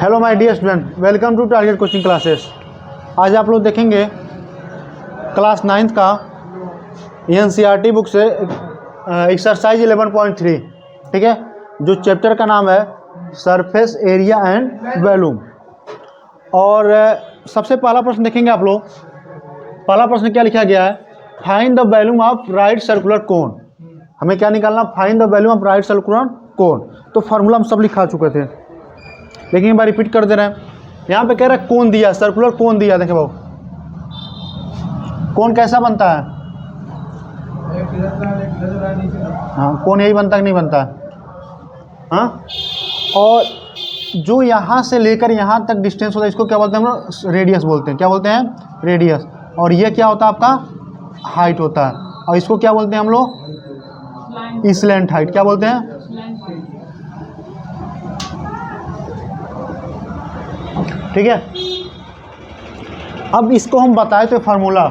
Hello my dear student, welcome to target coaching classes. आज आप लोग देखेंगे क्लास 9th का एनसीईआरटी बुक से एक्सरसाइज 11.3, ठीक है, जो चैप्टर का नाम है सरफेस एरिया एंड वॉल्यूम। और सबसे पहला प्रश्न देखेंगे आप लोग। पहला प्रश्न क्या लिखा गया है? Find the volume of right circular कोन। हमें क्या निकालना? Find the volume of right circular कोन। तो फार्मूला हम सब लिखा चुके थे, लेकिन एक बार रिपीट कर दे रहे हैं। यहाँ पे कह रहा है कोन दिया, सर्कुलर कोन दिया। देखें भाव, कोन कैसा बनता है? हाँ, कोन यही बनता है कि नहीं बनता है? हाँ, और जो यहाँ से लेकर यहाँ तक डिस्टेंस होता है, इसको क्या बोलते हैं हम लोग? रेडियस बोलते हैं। क्या बोलते हैं? रेडियस। और ये क्या होता है? आपका हाइट होता है। और इसको क्या बोलते हैं हम लोग? Slant height. क्या बोलते हैं? ठीक है। अब इसको हम बताए तो फार्मूला,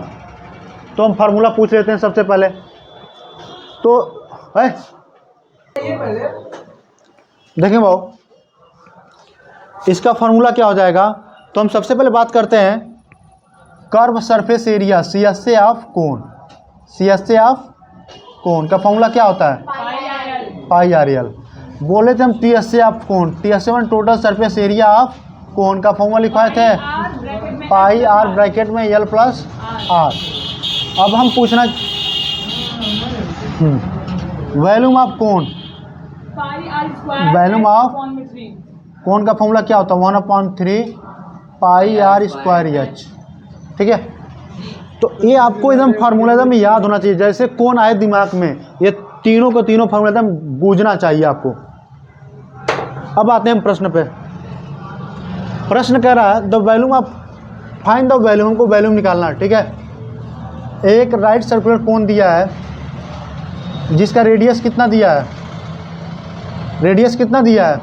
तो हम फार्मूला पूछ लेते हैं सबसे पहले। तो देखें भाव, इसका फार्मूला क्या हो जाएगा? तो हम सबसे पहले बात करते हैं curve surface area CSA of cone. CSA of cone का फार्मूला क्या होता है? पाई RL। बोले थे हम TSA of cone, TSA total surface area of cone का फॉर्मूला लिखवाए थे पाई R ब्रैकेट में L प्लस R। अब हम पूछना volume of cone. Volume of cone का फॉर्मूला क्या होता है? 1/3 पाई R स्क्वायर H। ठीक है, तो ये आपको एकदम फार्मूला एकदम याद होना चाहिए। जैसे कोन आए दिमाग में, ये तीनों को तीनों फार्मूला एकदम बूझना चाहिए आपको। अब आते हैं प्रश्न पे। प्रश्न कह रहा है the volume of, find the volume, हमको वॉल्यूम निकालना है। ठीक है, एक राइट सर्कुलर कोन दिया है जिसका रेडियस कितना दिया है? रेडियस कितना दिया है?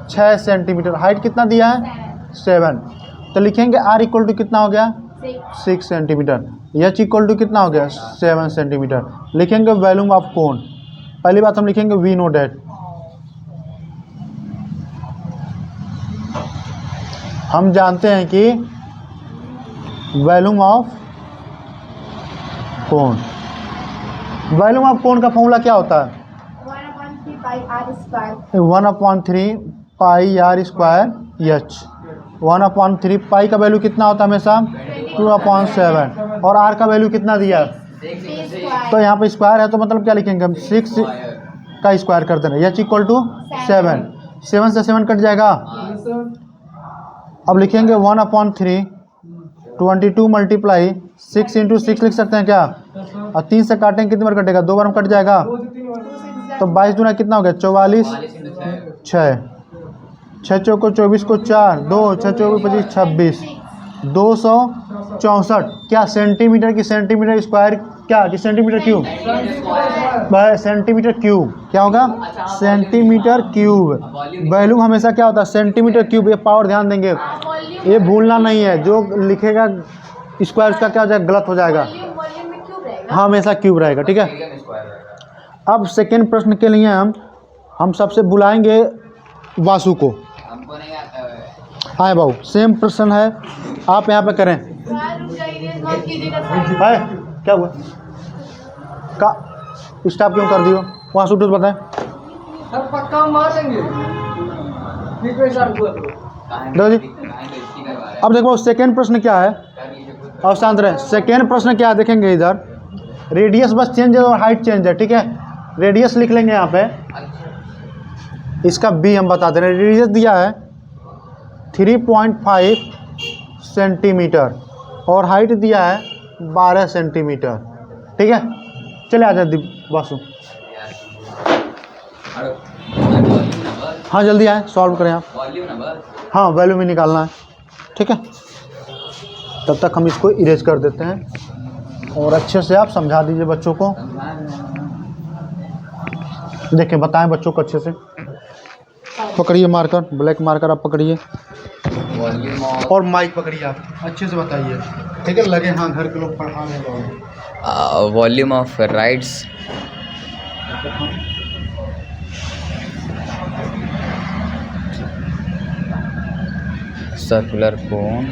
6 सेंटीमीटर। हाइट कितना दिया है? 7। तो लिखेंगे R इक्वल टू कितना हो गया? 6 सेंटीमीटर। H इक्वल टू कितना हो गया? 7 सेंटीमीटर। लिखेंगे वॉल्यूम ऑफ कोन। पहली बात हम लिखेंगे वी नो डेट, हम जानते हैं कि volume of cone, volume of cone का फॉर्मूला क्या होता है? 1/3 पाई R स्क्वायर H। 1/3 पाई का वैल्यू कितना होता है? हमेशा 2/7। और R का वैल्यू कितना दिया? तो यहाँ पे स्क्वायर है, तो मतलब क्या लिखेंगे हम? 6 का स्क्वायर कर देना। H equal to 7। 7 से 7 कट जाएगा। अब लिखेंगे 1/3 22 मल्टीप्लाई 6 इंटू 6 लिख सकते हैं क्या? और 3 से काटेंगे कितनी बार कटेगा? 2 बार में कट जाएगा। तो 22 दूना कितना हो गया? 44। 6 चौको 24 को 4, 2 6 चौको 25 26, 264। क्या सेंटीमीटर की सेंटीमीटर स्क्वायर, क्या कि सेंटीमीटर क्यूब? सेंटीमीटर क्यूब क्या होगा? Centimetre cube. वॉल्यूम हमेशा क्या होता है? Centimetre cube. ये पावर ध्यान देंगे, ये भूलना नहीं है। जो लिखेगा स्क्वायर उसका क्या हो जाएगा? गलत हो जाएगा। हाँ, हमेशा क्यूब रहेगा। ठीक है। अब सेकेंड प्रश्न के लिए हम सबसे बुलाएंगे वासु को। आए बाबू, सेम प्रश्न है, आप यहाँ पे करें। है क्या हुआ? का स्टॉप क्यों कर दियो? वहाँ से उठो बताएं। पक्का मार देंगे। अब देखो सेकेंड प्रश्न क्या है, और शांत रहे। सेकेंड प्रश्न क्या है देखेंगे इधर। रेडियस बस चेंज है और हाइट चेंज है। ठीक है, रेडियस लिख लेंगे यहाँ पे। इसका बी हम बता दे रहे हैं। रेडियस दिया है 3.5 सेंटीमीटर और हाइट दिया है 12 सेंटीमीटर। ठीक है, चले आ जाए वासु। हाँ जल्दी आए, सॉल्व करें आप। हाँ, वॉल्यूम ही निकालना है। ठीक है, तब तक हम इसको इरेज कर देते हैं और अच्छे से आप समझा दीजिए बच्चों को। देखें, बताएं बच्चों को अच्छे से। पकड़िए मार्कर, ब्लैक मार्कर आप पकड़िए और माइक पकड़िए, आप अच्छे से बताइए। ठीक है, लगे हाँ घर के लोग पढ़ा रहे हैं। Volume of rights circular cone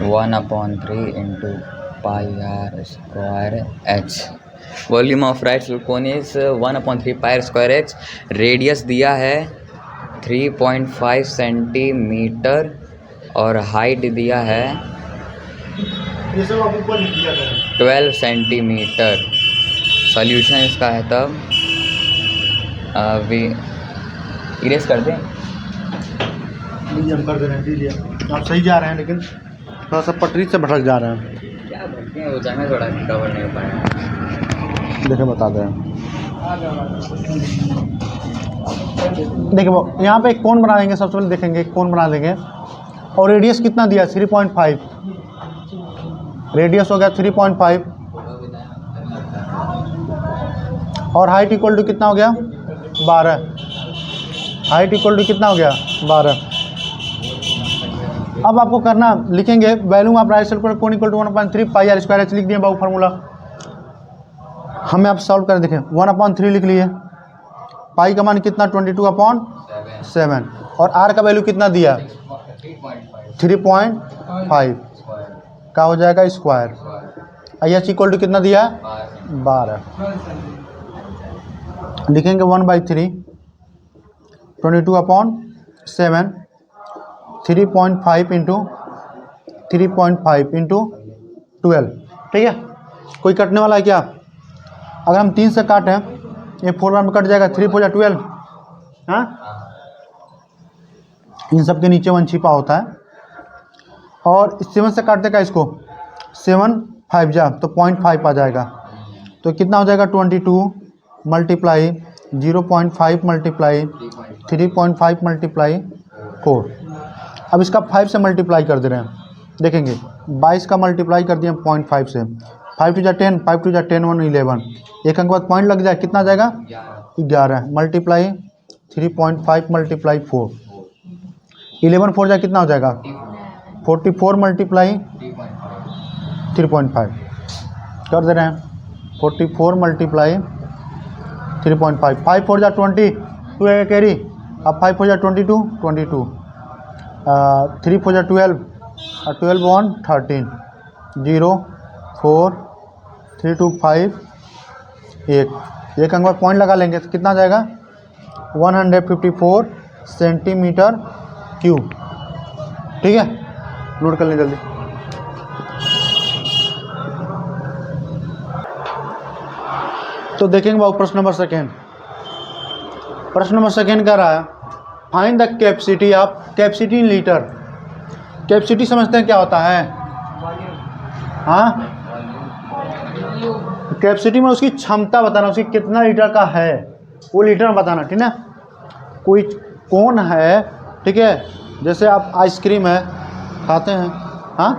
1/3 into pi r square h। Volume of right circular cone is 1/3 pi r square h। Radius दिया है 3.5 सेंटीमीटर और हाइट दिया है 12 सेंटीमीटर। सॉल्यूशन इसका है तब वी इरेज कर दें। हम कर दे रहे हैं, दीजिए। आप सही जा रहे हैं लेकिन थोड़ा सा पटरी से भटक जा रहे हैं। क्या भटके हैं, वो जगह थोड़ा कवर नहीं हो पाया। देखिए बता दे रहे हैं। देखिए वो यहाँ पे एक कोण बना देंगे। सबसे पहले देखेंगे एक कोण बना देंगे और रेडियस कितना दिया 3.5। रेडियस हो गया 3.5 और हाइट इक्वल टू कितना हो गया 12। हाइट इक्वल टू कितना हो गया 12। अब आपको करना लिखेंगे volume of right circular cone equal to 1/3 pi r square h. लिख दिए बाबू फार्मूला। हमें आप सॉल्व कर देखें 1/3 लिख लिए। पाई का मान कितना 22/7 और आर का वैल्यू कितना दिया 3.5 का हो जाएगा स्क्वायर। एच इक्वल टू कितना दिया 12। लिखेंगे 1/3 22/7 3.5 इंटू 3.5 इंटू 12। ठीक है, कोई कटने वाला है क्या? अगर हम 3 से काटें ये 4 में कट जाएगा, 3 4 12। हाँ, इन सब के नीचे 1 छिपा होता है। और 7 से काटते का इसको 7 5 जा तो 0.5 आ जाएगा। तो कितना हो जाएगा 22 मल्टीप्लाई 0.5 मल्टीप्लाई 3.5 मल्टीप्लाई 4। अब इसका 5 से मल्टीप्लाई कर दे रहे हैं। देखेंगे 22 का मल्टीप्लाई कर दिए 0.5 से। 5 2 10 5 2 10 1 11। एक अंक बाद पॉइंट लग जाए, कितना जाएगा 11 मल्टीप्लाई 3.5 मल्टीप्लाई 4। 11 4 जाए कितना हो जाएगा 44 मल्टीप्लाई 3.5 कर दे रहे हैं। 44 मल्टीप्लाई 3.5। 5 4 जा 20 2 है कैरी। अब 5 4 जा 22 22 3 4 जा 12 और 12 1 13 0 4 3 2 5 1। एक अंक बाद पॉइंट लगा लेंगे तो कितना जाएगा 154 सेंटीमीटर क्यूब। ठीक है, नोट कर लें जल्दी। तो देखेंगे बाबू प्रश्न नंबर सेकेंड। प्रश्न नंबर सेकेंड कह रहा है find the capacity of capacity in litre. Capacity समझते हैं क्या होता है? हाँ, कैपेसिटी में उसकी क्षमता बताना, उसकी कितना लीटर का है वो लीटर में बताना। ठीक है, कोई कौन है, ठीक है, जैसे आप आइसक्रीम है खाते हैं। हाँ,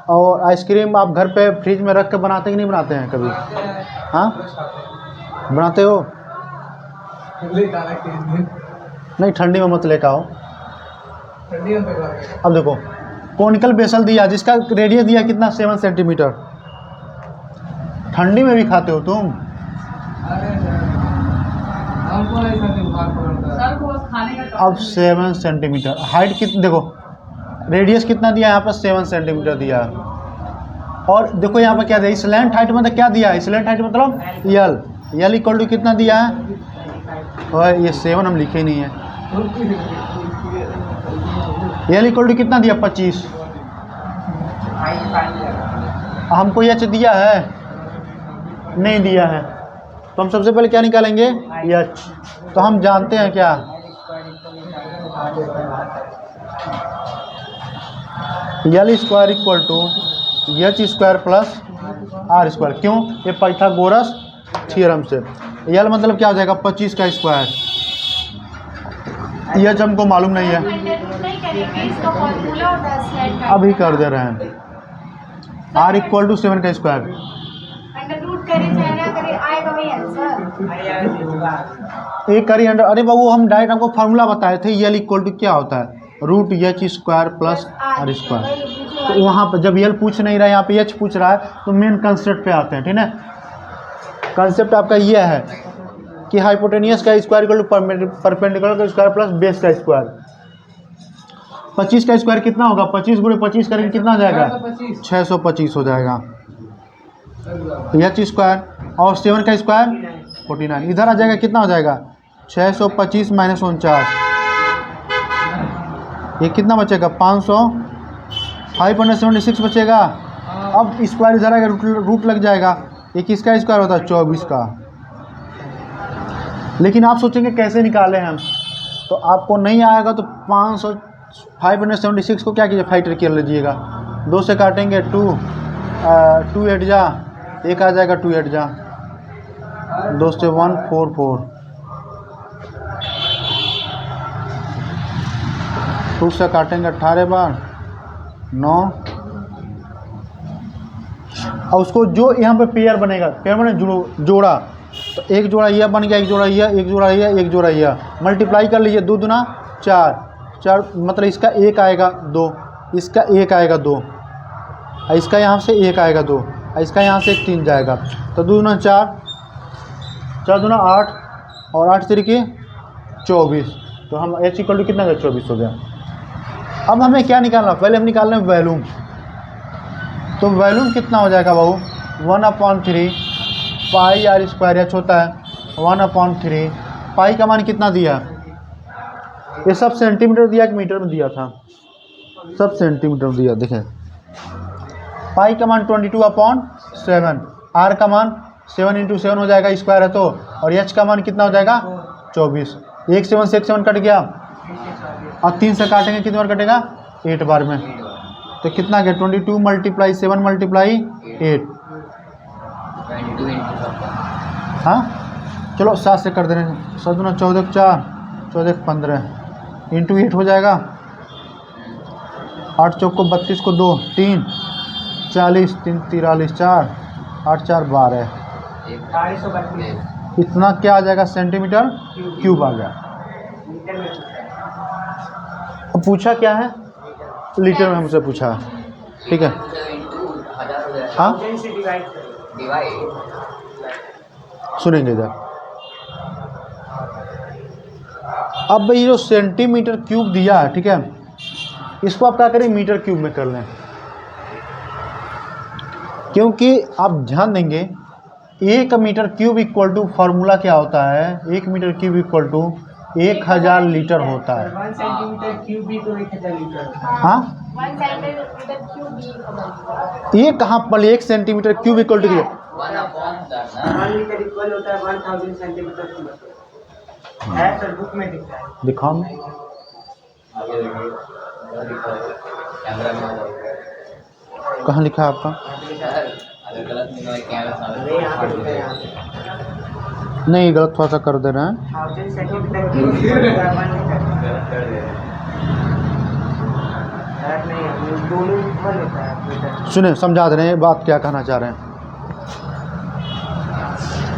और आइसक्रीम आप घर पे फ्रिज में रख के बनाते कि नहीं बनाते हैं कभी? हाँ, बनाते हो? नहीं, ठंडी में मत लेकर आओ। अब देखो कॉनिकल बेसल दिया जिसका रेडियस दिया कितना 7 सेंटीमीटर। ठंडी में भी खाते हो तुम? अब 7 सेंटीमीटर हाइट कितनी, देखो रेडियस कितना दिया यहाँ पर 7 सेंटीमीटर दिया। और देखो यहाँ पर क्या दिया स्लैंट हाइट मतलब क्या दिया है? स्लैंट हाइट मतलब यल इक्वल टू कितना दिया है? और ये 7 हम लिखे ही नहीं है। यल इक्वल टू कितना दिया 25। हमको एच दिया है? नहीं दिया है। तो हम सबसे पहले क्या निकालेंगे एच। तो हम जानते हैं क्या l square equal to h square plus r square. क्यों? ये पाइथागोरस थ्योरम से। यल मतलब क्या हो जाएगा 25 का स्क्वायर। एच हमको मालूम नहीं है, अभी कर दे रहे हैं। आर इक्वल टू 7 का स्क्वायर। एक करी अंडर, अरे बाबू हम डायरेक्ट हमको फार्मूला बताए थे यल इक्वल टू क्या होता है root h square plus r square. तो वहाँ पर जब यल पूछ नहीं रहा है, यहाँ पे एच पूछ रहा है, तो मेन कंसेप्ट पे आते हैं। ठीक है, कंसेप्ट आपका ये है कि हाइपोटेनियस का स्क्वायर इक्वल टू परपेंडिकुलर का स्क्वायर प्लस बेस का स्क्वायर। 25 का स्क्वायर कितना होगा? 25 गुणे 25 करेंगे कितना हो जाएगा? 625 हो जाएगा एच स्क्वायर। और 7 का स्क्वायर 49, इधर आ जाएगा कितना हो जाएगा? 625 माइनस 49, ये कितना बचेगा? 500, 576 बचेगा। अब स्क्वायर इधर आएगा, रूट लग जाएगा। ये किसका स्क्वायर होता है? 24 का। लेकिन आप सोचेंगे कैसे निकालें हम, तो आपको नहीं आएगा तो 576 को क्या कीजिए? फैक्टर कर लीजिएगा। 2 से काटेंगे 2 8 जा, एक आ जाएगा 2 8 जा, 2 से 1 4 4, 2 से काटेंगे 18 बार 9। और उसको जो यहाँ पे पेयर बनेगा, पेयर बने जोड़ा, तो एक जोड़ा यह बन गया, एक जोड़ा यह, एक जोड़ा यह, एक जोड़ा यह, मल्टीप्लाई कर लीजिए। 2 दूना 4, 4 मतलब इसका 1 आएगा 2, इसका 1 आएगा 2, और इसका यहाँ से 1 आएगा 2, और इसका यहाँ से 1 3 जाएगा। तो 2 दूना 4, 4 दूना 8, और 8 तरीके 24। तो हम h इक्वल टू कितना गया? 24 हो गया। अब हमें क्या निकालना? पहले हम निकाल रहे हैं वैल्यूम। तो वैल्यूम कितना हो जाएगा बाबू? 1/3 पाई आर स्क्वायर एच होता है 1/3। पाई का मान कितना दिया? ये सब सेंटीमीटर दिया कि मीटर में दिया था? सब सेंटीमीटर दिया। देखें, पाई का मान 22/7, आर का मान 7 × 7 हो जाएगा, स्क्वायर है तो, और एच का मान कितना हो जाएगा? 24। 1 7 से 1 7 कट गया, और 3 से काटेंगे कितनी बार कटेगा? 8 बार में। तो कितना गया? 22 × 7 × 8। हाँ चलो 7 से कर दे रहे हैं। 7 दूना 14 4, 14 15 इंटू 8 हो जाएगा। 8 चौक को 32 को 2 3 40 3 43 4 8 4 12, इतना क्या आ जाएगा? सेंटीमीटर क्यूब आ गया। अब पूछा क्या है? लीटर में हमसे पूछा, ठीक है। हाँ सुनेंगे इधर। अब ये जो सेंटीमीटर क्यूब दिया है, ठीक है, इसको आप क्या करें? मीटर क्यूब में कर लें, क्योंकि आप ध्यान देंगे 1 metre cube equal to formula क्या होता है? 1 metre cube equal to 1000 litre होता है। 1 सेंटीमीटर क्यूब भी तो 1000 लीटर। हाँ 1 सेंटीमीटर क्यूब भी ये कहाँ पर? 1 centimetre cube equal to 1 litre equal होता है 1000 सेंटीमीटर क्यूब है सर, बुक में दिखता है। दिखाओ, कहाँ लिखा है आपका? नहीं गलत थोड़ा सा कर दे रहे हैं। 1000 सेंटीमीटर क्यूब इक्वल होता है 1 लीटर। नहीं, दोनों इक्वल होता है। सुने समझा दे रहे हैं बात, क्या कहना चाह रहे हैं।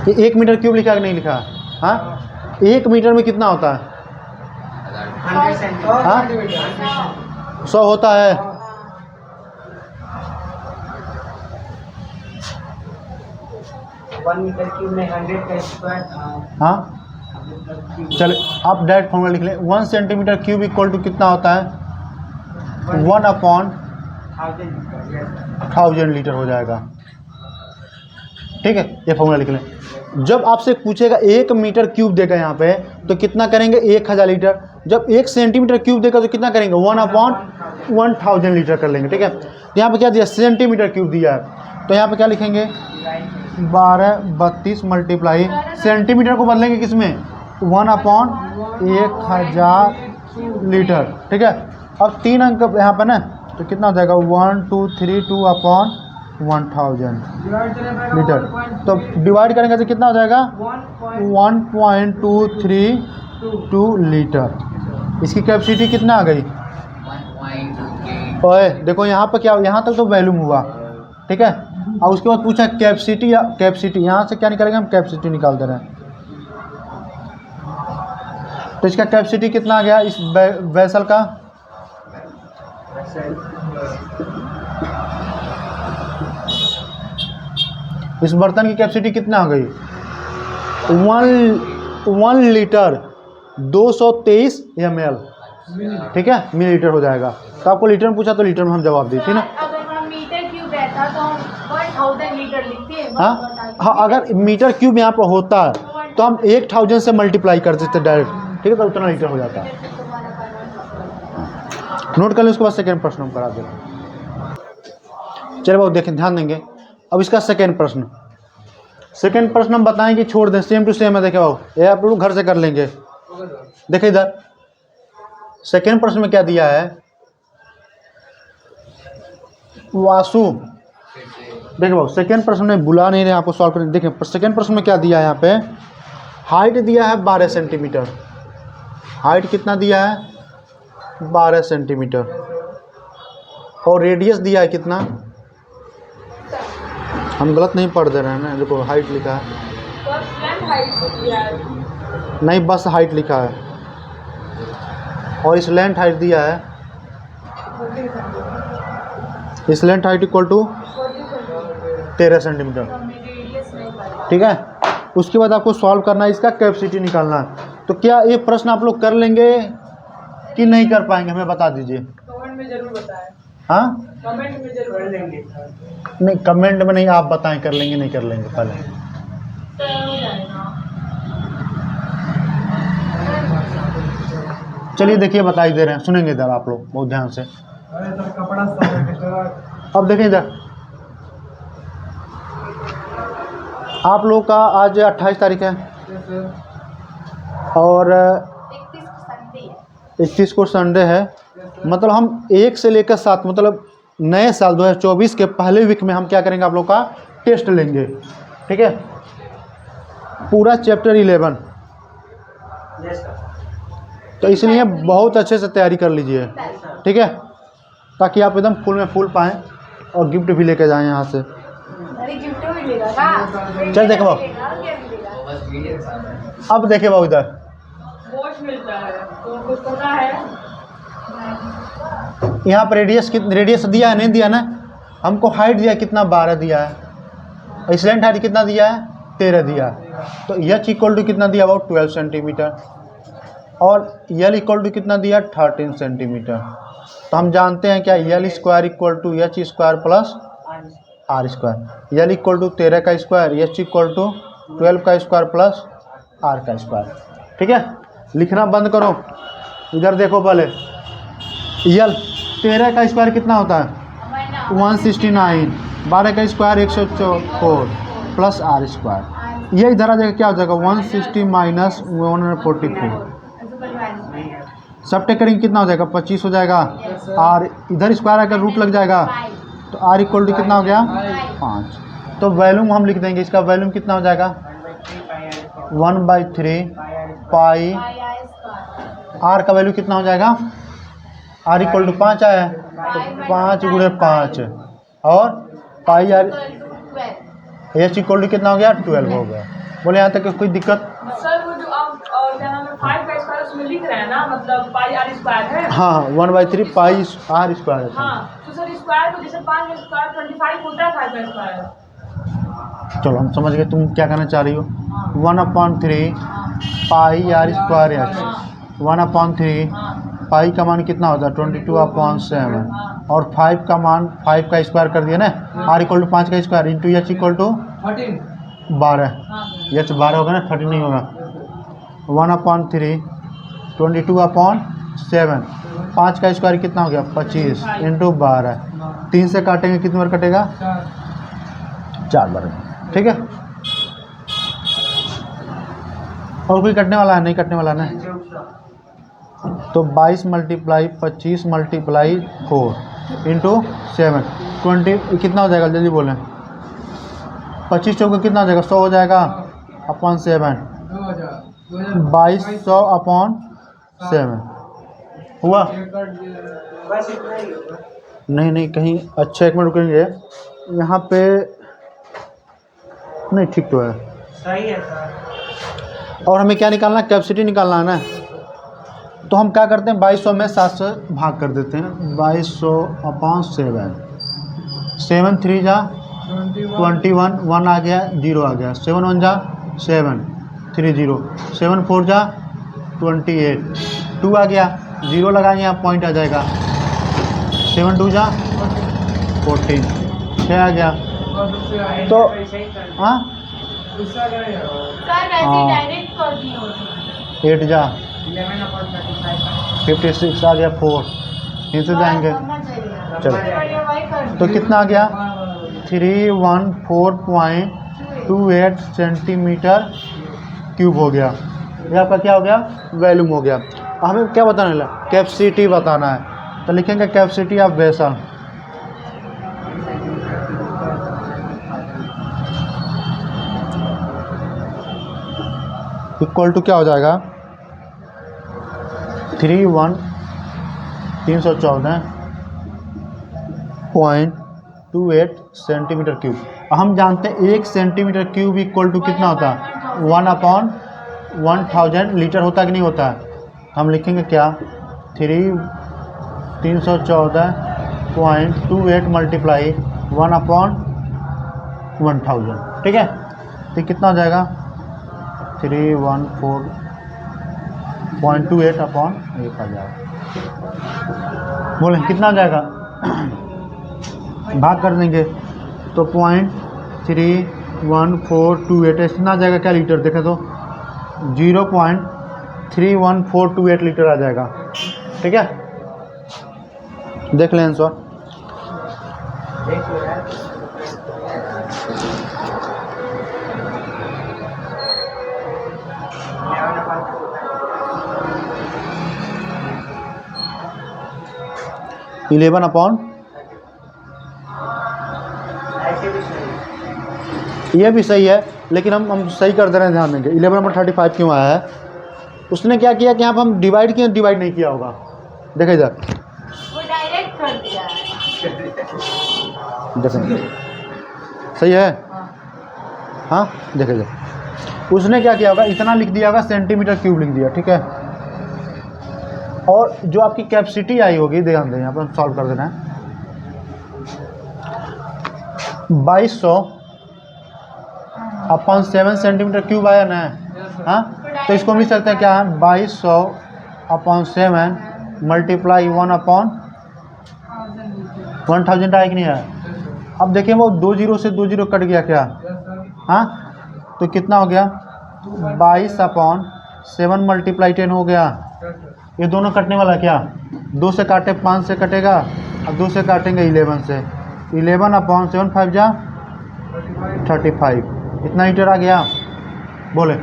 ये 1 मीटर क्यूब लिखा है कि नहीं लिखा? हाँ 1 मीटर में कितना होता है? 100 सेंटीमीटर। हाँ 100 होता है। 1 मीटर क्यूब में 100 का स्क्वायर। हाँ चले आप डायरेक्ट फॉर्मूला लिख लें। 1 सेंटीमीटर क्यूब इक्वल टू कितना होता है? 1/1000 लीटर हो जाएगा, ठीक है। ये फॉर्मूला लिख लें। जब आपसे पूछेगा 1 मीटर क्यूब देगा यहाँ पे, तो कितना करेंगे? 1000 लीटर। जब 1 सेंटीमीटर क्यूब देगा तो कितना करेंगे? 1/1000 लीटर कर लेंगे, ठीक है। तो यहाँ पे क्या दिया? सेंटीमीटर क्यूब दिया है, तो यहाँ पे क्या लिखेंगे? 1232 मल्टीप्लाई, सेंटीमीटर को बदलेंगे किस में? 1/1000 लीटर, ठीक है। अब 3 अंक यहाँ पे ना, तो कितना हो जाएगा? 1 2 3 2/1000 लीटर। तो डिवाइड करेंगे तो कितना हो जाएगा? 1.232 लीटर। इसकी कैपेसिटी कितना आ गई? ओए देखो यहाँ पर क्या, यहाँ तक तो वैल्यूम हुआ, ठीक है। और उसके बाद पूछा कैपेसिटी, या कैपेसिटी यहाँ से क्या निकालेंगे? हम कैपेसिटी निकाल दे रहे हैं। तो इसका कैपेसिटी कितना आ गया इस वेसल का? इस बर्तन की कैपेसिटी कितना हो गई? 1 लीटर 223 ml, ठीक है, मिलीलीटर हो जाएगा। तो आपको लीटर में पूछा तो लीटर में हम जवाब देते ना। अगर हम मीटर क्यूब रहता तो हम 1000 लीटर लिखते हैं। हाँ, अगर मीटर क्यूब यहाँ पर होता तो हम 1000 से मल्टीप्लाई कर देते डायरेक्ट, ठीक है, तो उतना लीटर हो जाता। नोट कर लें, उसके बाद सेकेंड प्रश्न हम करा देंगे। चलिए बहुत देखें, ध्यान देंगे। अब इसका सेकेंड प्रश्न हम बताएं कि छोड़ दें, सेम टू सेम है। देखे बाबू, ये आप लोग घर से कर लेंगे। देखिए इधर सेकेंड प्रश्न में क्या दिया है, वासु। देखिए बाबू, सेकेंड प्रश्न में बुला नहीं रहे आपको सॉल्व करने। देखें सेकेंड प्रश्न में क्या दिया है, यहाँ पे हाइट दिया है 12 सेंटीमीटर। हाइट कितना दिया है, 12 सेंटीमीटर। और रेडियस दिया है कितना, हम गलत नहीं पढ़ दे रहे हैं ना, देखो हाइट लिखा है, नहीं बस हाइट लिखा है। और इस लेंथ हाइट दिया है, इस length height equal to 13 centimetre, ठीक है। उसके बाद आपको सॉल्व करना है, इसका कैपेसिटी निकालना है। तो क्या ये प्रश्न आप लोग कर लेंगे कि नहीं कर पाएंगे, हमें बता दीजिए। कमेंट में जरूर बताएं। हाँ, कमेंट में जरूर कर लेंगे। नहीं कमेंट में नहीं, आप बताएं कर लेंगे नहीं कर लेंगे पहले। चलिए देखिए, बता ही दे रहे हैं, सुनेंगे इधर आप लोग बहुत ध्यान से। अब देखें इधर, आप लोग का आज 28 तारीख है और 31 को संडे है। मतलब हम 1 से लेकर 7, मतलब नए साल 2024 के पहले वीक में हम क्या करेंगे, आप लोग का टेस्ट लेंगे, ठीक है। पूरा चैप्टर 11, तो इसलिए बहुत अच्छे से तैयारी कर लीजिए, ठीक है, ताकि आप एकदम फुल में फुल पाएँ और गिफ्ट भी लेके जाएं यहाँ से। चल देखे बाबू, अब देखे बाबू इधर मिलता है तो कुछ पता है। यहाँ पर रेडियस दिया है, नहीं दिया ना, हमको हाइट दिया कितना, 12 दिया है। इस लेंथ हाइट कितना दिया है, 13 दिया है। तो एच इक्वल टू कितना दिया, अबाउट 12 सेंटीमीटर। और यल इक्वल टू कितना दिया, 13 सेंटीमीटर। तो हम जानते हैं क्या, l square equal to h square plus r square. L equal to 13 का स्क्वायर, एच इक्वल टू 12 का स्क्वायर प्लस आर का स्क्वायर, ठीक है। लिखना बंद करो, इधर देखो पहले। यल 13 का स्क्वायर कितना होता है, 169। 12 का स्क्वायर 104 प्लस आर स्क्वायर। ये इधर आ जाएगा, क्या हो जाएगा, 160 माइनस 144। सब टेक करेंगे कितना हो जाएगा, 25 हो जाएगा। और इधर स्क्वायर आकर रूट लग जाएगा, तो आर इक्वल टू कितना हो गया, 5। तो वैल्यूम हम लिख देंगे, इसका वैल्यूम कितना हो जाएगा, 1/3 पाई। आर का वैल्यू कितना हो जाएगा, आर इक्वल टू 5 आया है, तो 5 गुणे 5 और पाई आर। एच इक्वल टू कितना हो गया, 12 हो गया। बोले यहाँ तक कोई दिक्कत। सर वो जो आप क्या नाम है 5 का स्क्वायर उसमें लिख रहे हैं ना, मतलब पाई आर स्क्वायर है। हाँ, 1/3 पाई आर स्क्वायर है। हाँ, तो सर स्क्वायर को जैसे 5 का स्क्वायर 25 होता है, 5 का स्क्वायर। चलो हम समझ गए तुम क्या कहना चाह रही हो। 1/3 पाई आर स्क्वायर एच। 1/3 पाई का मान कितना होता है, 22/7। और 5 का मान 5 का स्क्वायर कर दिया ना, आर इक्वल टू 5 का square into h equal to 12। H 12 होगा ना, 13 नहीं होगा। 1/3 22/7। 5 का स्क्वायर कितना हो गया, 25 इंटू 12। 3 से काटेंगे कितनी बार कटेगा, 4 बार, ठीक है। और कोई कटने वाला है, नहीं कटने वाला ना। तो 22 मल्टीप्लाई 25 मल्टीप्लाई 4 इंटू 7 20 कितना हो जाएगा, जल्दी बोलें। 25 चौके कितना हो जाएगा, 100 हो जाएगा अपॉन 7। 2200 अपॉन 7 हुआ। बस इतना ही होगा। नहीं कहीं, अच्छा 1 मिनट रुकेंगे यहाँ पे। नहीं ठीक तो है, सही है सर। और हमें क्या निकालना है, कैपेसिटी निकालना है ना। तो हम क्या करते हैं, 2200 में 7 से भाग कर देते हैं। 2200 अपॉन 7। 7 3 जा 21, 1 आ गया, 0 आ गया। 7 1 जा 7, 30, 7 4 जा 28, 2 आ गया, 0 लगाएंगे यहाँ पॉइंट आ जाएगा, 7 2 जा 14, 6 आ गया। तो हाँ सर वैसे हाँ। डायरेक्ट कर दिए होते 8 जा 56 आ गया, 4 फिर से जाएंगे। चलो तो कितना आ गया 314.28 सेंटीमीटर क्यूब हो गया। ये आपका क्या हो गया, वॉल्यूम हो गया। हमें क्या बताना है, कैपेसिटी बताना है, तो लिखेंगे capacity of vessel. Equal to क्या हो जाएगा 314.28 सेंटीमीटर क्यूब। हम जानते हैं 1 सेंटीमीटर क्यूब इक्वल टू कितना होता है 1/1000 लीटर होता है कि नहीं होता है। हम लिखेंगे क्या 314.28 मल्टीप्लाई 1/1000, ठीक है। तो कितना हो जाएगा 314.28 अपॉन 1000। बोले कितना आ जाएगा भाग कर देंगे तो 0.31428 इतना आ जाएगा क्या लीटर, देखें तो 0.31428 लीटर आ जाएगा, ठीक है। देख लें आंसर। इलेवन अपॉन, यह भी सही है लेकिन हम सही कर दे रहे हैं, ध्यान देंगे 11/35 क्यों आया है। उसने क्या किया कि यहाँ पर हम डिवाइड किए, डिवाइड नहीं किया होगा, देखे इधर वो डायरेक्ट कर दिया है। देखेंगे सही है, हाँ देखे इधर उसने क्या किया होगा, इतना लिख दिया होगा सेंटीमीटर क्यूब लिख दिया, ठीक है। और जो आपकी कैपेसिटी आई होगी, ध्यान दें यहाँ पर हम सॉल्व कर देना है 2200/7 सेंटीमीटर क्यूब आया ना, हाँ। तो इसको मिल सकता है क्या है 2200/7 मल्टीप्लाई 1/1000 आया कि नहीं आया। अब देखिए वो 2 0 से 2 0 कट गया क्या, हाँ। तो कितना हो गया 22/7 मल्टीप्लाई 10 हो गया। ये दोनों कटने वाला क्या, 2 से काटे 5 से कटेगा, अब 2 से काटेंगे 11 से, 11/7 5 जा 35, इतना लीटर आ गया। बोले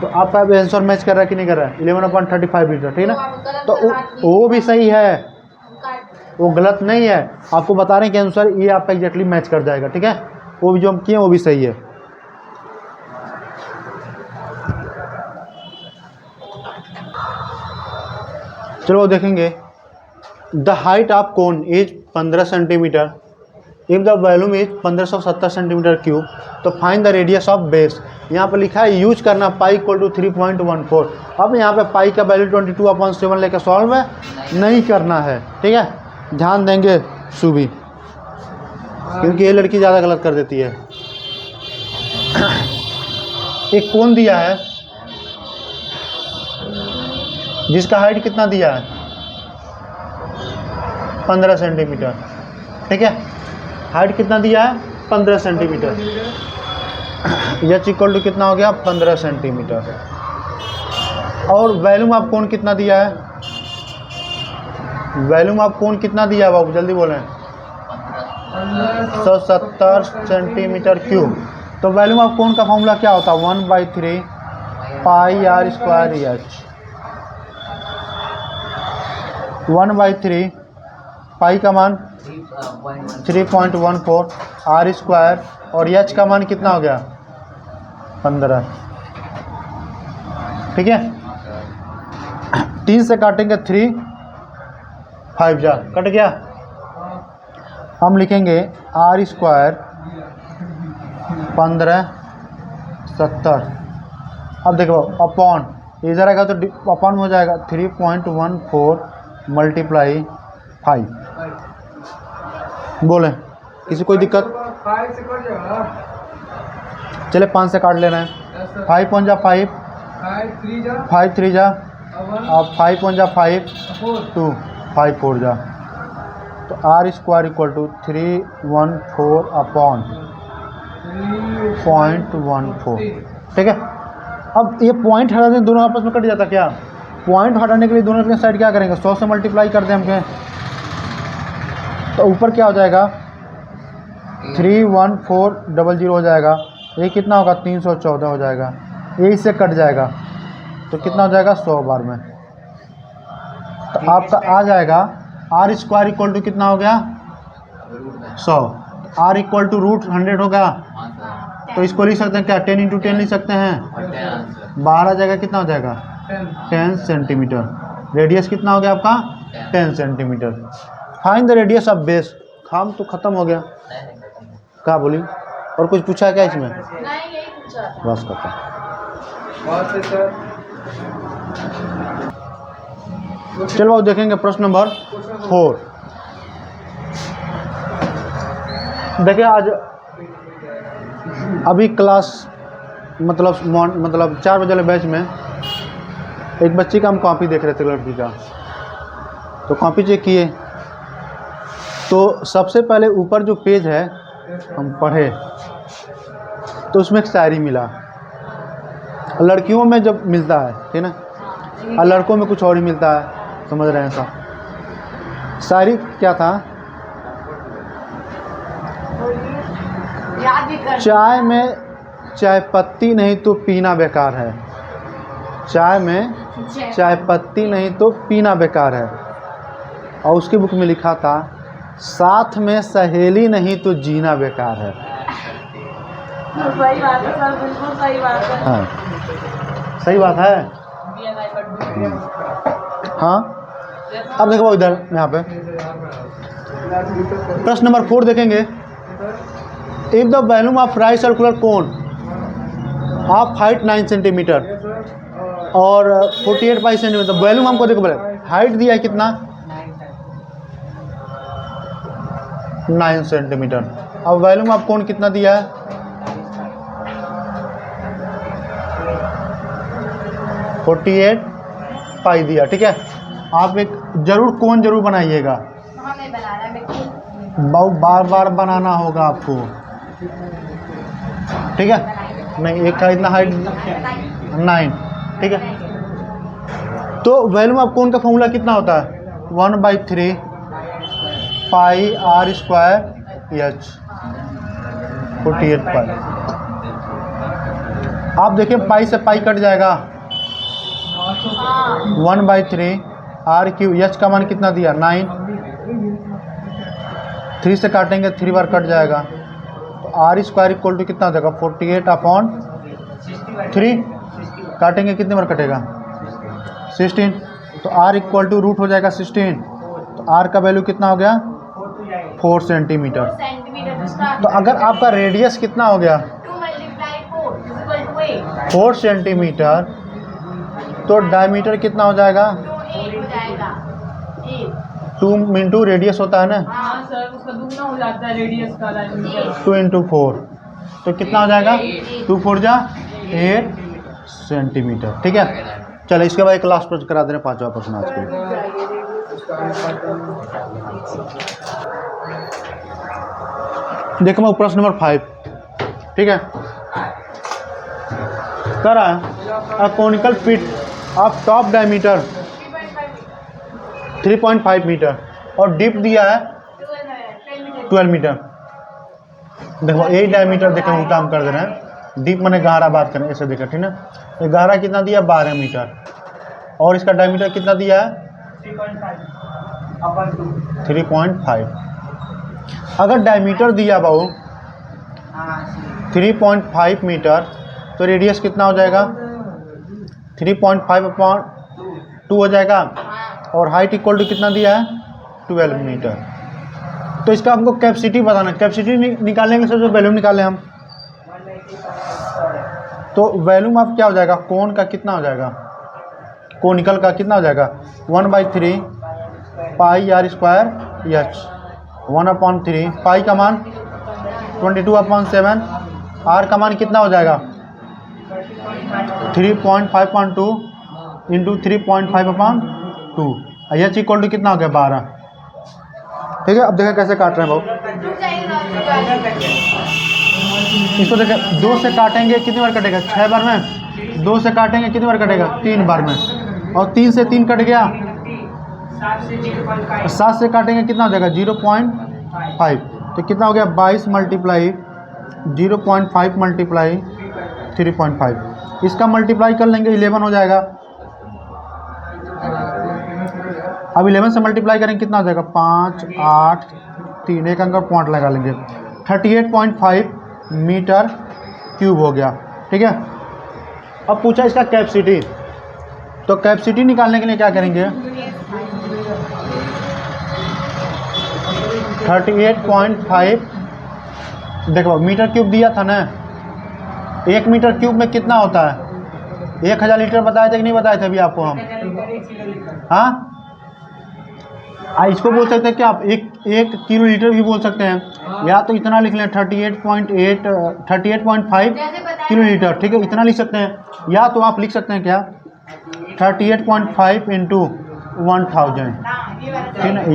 तो आपका आंसर मैच कर रहा है कि नहीं कर रहा है 11/35 लीटर, ठीक है ना। तो वो भी सही है, वो गलत नहीं है, आपको बता रहे हैं कि आंसर ये आपका एग्जैक्टली मैच कर जाएगा, ठीक है। वो भी जो हम किए वो भी सही है। चलो देखेंगे the height of cone is 15 centimetre if the volume is 1570 centimetre cube, तो find the radius of base. यहाँ पर लिखा है यूज करना पाई इक्वल टू 3.14। अब यहाँ पे पाई का वैल्यू 22/7 लेकर सॉल्व है नहीं करना है, ठीक है। ध्यान देंगे सुबी, क्योंकि ये लड़की ज़्यादा गलत कर देती है। एक कोन दिया है जिसका हाइट कितना दिया है 15 सेंटीमीटर, ठीक है। हाइट कितना दिया है 15 सेंटीमीटर, एच इक्वल टू कितना हो गया 15 सेंटीमीटर। और वॉल्यूम ऑफ कोन कितना दिया है, वॉल्यूम ऑफ कोन कितना दिया है बाबू, जल्दी बोलें 170 सेंटीमीटर क्यूब। तो वॉल्यूम ऑफ कोन का फॉर्मूला क्या होता है 1/3 पाई आर स्क्वायर एच। 1/3 पाई का मान 3.14 आर स्क्वायर और एच का मान कितना हो गया 15, ठीक है। 3 से काटेंगे 3, 5 जा कट गया। हम लिखेंगे आर स्क्वायर 1570। अब देखो अपॉन इधर आएगा तो अपॉन हो जाएगा 3.14 मल्टीप्लाई 5। बोले किसी कोई दिक्कत, चले 5 से काट लेना है, 5 5 जा 5 5 3 जा अब 5 1 जा 5 2 5 4 जा तो r square equal to 314 upon 0.14। ठीक है, अब ये पॉइंट हटा दें, दोनों आपस में कट जाता क्या? पॉइंट हटाने के लिए दोनों के साइड क्या करेंगे? 100 से मल्टीप्लाई कर दें हम कहें तो ऊपर क्या हो जाएगा? 31400 हो जाएगा। ये कितना होगा? 314 हो जाएगा। ये इससे कट जाएगा तो कितना हो जाएगा? 100 बार में। तो आपका आ जाएगा आर स्क्वायर इक्वल टू कितना हो गया? 100। आर इक्वल टू रूट 100 होगा तो इसको लिख सकते हैं क्या? 10 × 10 लिख सकते हैं। बाहर आ जाएगा, कितना हो जाएगा? 10 सेंटीमीटर। रेडियस कितना हो गया आपका? 10 centimetre. Find the radius of base. काम तो खत्म हो गया। क्या बोली? और कुछ पूछा है क्या इसमें? नहीं, यही पूछा। बस खत्म। चलो अब देखेंगे प्रश्न नंबर 4। देखिए आज अभी क्लास मतलब 4 बजे वाले बैच में एक बच्ची का हम कॉपी देख रहे थे, लड़की का। तो कॉपी चेक किए तो सबसे पहले ऊपर जो पेज है हम पढ़े तो उसमें एक शायरी मिला। लड़कियों में जब मिलता है, ठीक ना, और लड़कों में कुछ और ही मिलता है, समझ रहे हैं सब। शायरी क्या था? याद भी कर। चाय में चाय पत्ती नहीं तो पीना बेकार है। चाय में चाय पत्ती नहीं तो पीना बेकार है। और उसके बुक में लिखा था साथ में सहेली नहीं तो जीना बेकार है। सही बात है सर, बिल्कुल सही बात है। हाँ, सही बात है। हाँ, अब देखो इधर यहाँ पे प्रश्न नंबर 4 देखेंगे। If the volume of right circular cone of height 9 centimetre और 48 बाई सेंटीमीटर। वॉल्यूम हमको देखो बोले हाइट दिया है कितना? 9 सेंटीमीटर। अब वॉल्यूम ऑफ कोन कितना दिया है? 48 पाई दिया। ठीक है, आप एक जरूर कोन जरूर बनाइएगा। वहाँ नहीं बना रहा मैं। बहुत बार बार बनाना होगा आपको। ठीक है, नहीं एक का इतना हाइट 9। ठीक है, तो वॉल्यूम ऑफ कोन का फॉर्मूला कितना होता है? 1/3 पाई आर स्क्वायर एच 48 पाई। आप देखिए पाई से पाई कट जाएगा। 1/3 आर क्यू, एच का मान कितना दिया? 9। 3 से काटेंगे 3 बार कट जाएगा तो आर स्क्वायर इक्वल टू कितना हो जाएगा? 48/3। काटेंगे कितने बार कटेगा? 16। तो आर इक्वल टू रूट हो जाएगा 16। तो आर का वैल्यू कितना हो गया? 4 सेंटीमीटर। तो अगर आपका रेडियस कितना हो गया? 4 सेंटीमीटर तो डायमीटर कितना हो जाएगा? 2 इंटू रेडियस होता है ना, हाँ सर, उसका दुगना हो जाता है रेडियस का डायमीटर। 2 इंटू 4 तो कितना हो जाएगा? 2 4 जा 8 सेंटीमीटर। ठीक है, चलो इसके बाद एक लास्ट प्रश्न करा दे रहे हैं, 5वां प्रश्न आज के। देखो मैं प्रश्न नंबर 5। ठीक है, कर रहा है a conical pit of top diameter 3.5 metre और डिप दिया है 12 मीटर। देखो यही डायमीटर देखें उल्टा हम कर दे रहे हैं। डीप मैंने गहरा बात करें, ऐसे देखा, ठीक ना। ये गहरा कितना दिया? 12 मीटर और इसका डायमीटर कितना दिया है? 3.5। अगर डायमीटर दिया बाबू 3.5 मीटर तो रेडियस कितना हो जाएगा? 3.5/2 हो जाएगा और हाइट इक्वल टू कितना दिया है? 12 मीटर। तो इसका हमको कैपेसिटी बताना। कैपेसिटी निकालने के सबसे वॉल्यूम निकालें हम। तो वॉल्यूम ऑफ क्या हो जाएगा? कोन का कितना हो जाएगा? कोनिकल का कितना हो जाएगा? 1/3 पाई आर स्क्वायर एच 1/3। पाई का मान 22/7। आर का मान कितना हो जाएगा? 3.5/2 इंटू 3.5/2, एच इक्वल टू कितना हो गया 12। ठीक है, अब देखें कैसे काट रहे हैं भाव। रुक जाइए ना, रुक जाइए। इसको देखें, 2 से काटेंगे कितनी बार कटेगा 6 बार में, 2 से काटेंगे कितनी बार कटेगा 3 बार में, और 3 से 3 कट गया, 7 से काटेंगे कितना हो जाएगा 0.5, तो कितना हो गया 22 मल्टीप्लाई 0.5 मल्टीप्लाई 3.5, इसका मल्टीप्लाई कर लेंगे 11 हो जाएगा। अब 11 से मल्टीप्लाई करेंगे कितना हो जाएगा 5 8 3, एक अंक पॉइंट लगा लेंगे, 38.5 मीटर क्यूब हो गया। ठीक है, अब पूछा इसका कैपेसिटी, तो कैपेसिटी निकालने के लिए क्या करेंगे 38.5, देखो मीटर क्यूब दिया था ना, 1 मीटर क्यूब में कितना होता है 1000 लीटर बताए थे कि नहीं बताए थे अभी आपको हम? हाँ, इसको बोल सकते हैं कि आप 1 किलो लीटर भी बोल सकते हैं, या तो इतना लिख लें 38.5 किलो लीटर। ठीक है, इतना लिख सकते हैं, या तो आप लिख सकते हैं क्या 38.5 इंटू 1000, ठीक है,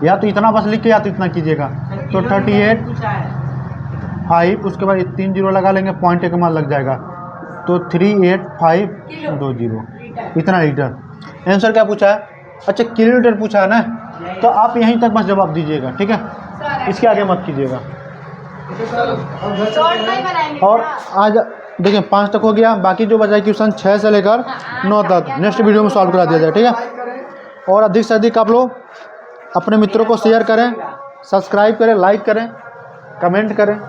या तो इतना बस लिख के या तो इतना कीजिएगा, तो 38.5 उसके बाद 3 जीरो लगा लेंगे, पॉइंट एक मान लग जाएगा, तो 38520 इतना लीटर। आंसर क्या पूछा है? अच्छा किलोमीटर पूछा है ना, तो आप यहीं तक बस जवाब दीजिएगा। ठीक है, इसके आगे मत कीजिएगा। शॉर्ट नहीं बनाएंगे और ना। आज देखिए 5 तक हो गया, बाकी जो बचा क्वेश्चन 6 से लेकर 9 तक नेक्स्ट वीडियो में सॉल्व करा दिया जाए। ठीक है, और अधिक से अधिक आप लोग अपने मित्रों को शेयर करें, सब्सक्राइब करें, लाइक करें, कमेंट करें।